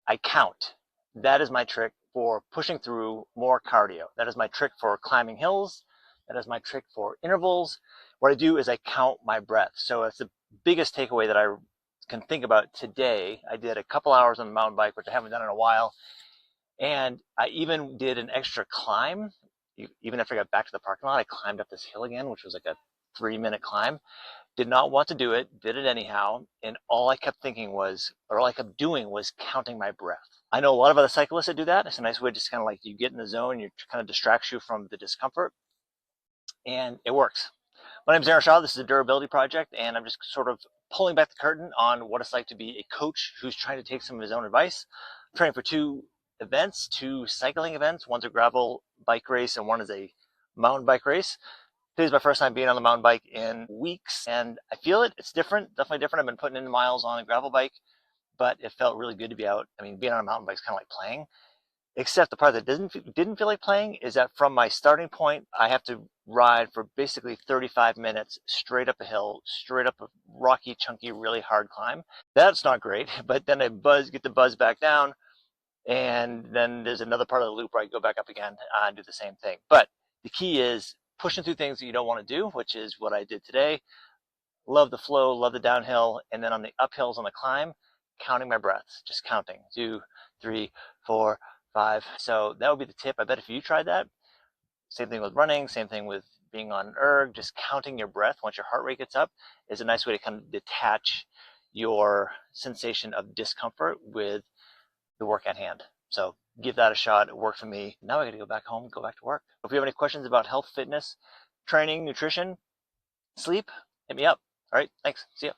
I count. That is my trick for pushing through more cardio. That is my trick for climbing hills. That is my trick for intervals. What I do is I count my breath. So it's the biggest takeaway that I can think about today. I did a couple hours on the mountain bike, which I haven't done in a while. And I even did an extra climb. Even after I got back to the parking lot, I climbed up this hill again, which was like a 3-minute climb. Did not want to do it, did it anyhow, and all I kept thinking was, or all I kept doing was counting my breath. I know a lot of other cyclists that do that. It's a nice way to just kind of like you get in the zone, you kind of distracts you from the discomfort, and it works. My name is Aaron Shaw. This is a durability project, and I'm just sort of pulling back the curtain on what it's like to be a coach who's trying to take some of his own advice. I'm training for two cycling events. One's a gravel bike race, and one is a mountain bike race. Today's my first time being on the mountain bike in weeks, and I feel it. It's different, definitely different. I've been putting in miles on a gravel bike, but it felt really good to be out. I mean, being on a mountain bike is kind of like playing, except the part that didn't feel like playing is that from my starting point, I have to ride for basically 35 minutes straight up a hill, straight up a rocky, chunky, really hard climb. That's not great, but then I get the buzz back down, and then there's another part of the loop where I go back up again and do the same thing. But the key is pushing through things that you don't want to do, which is what I did today. Love the flow, love the downhill, and then on the uphills on the climb, counting my breaths, just counting 2, 3, 4, 5. So that would be the tip. I bet if you tried that, same thing with running, same thing with being on an erg, just counting your breath once your heart rate gets up is a nice way to kind of detach your sensation of discomfort with the work at hand. So give that a shot. It worked for me. Now I got to go back home, go back to work. If you have any questions about health, fitness, training, nutrition, sleep, hit me up. All right, thanks. See ya.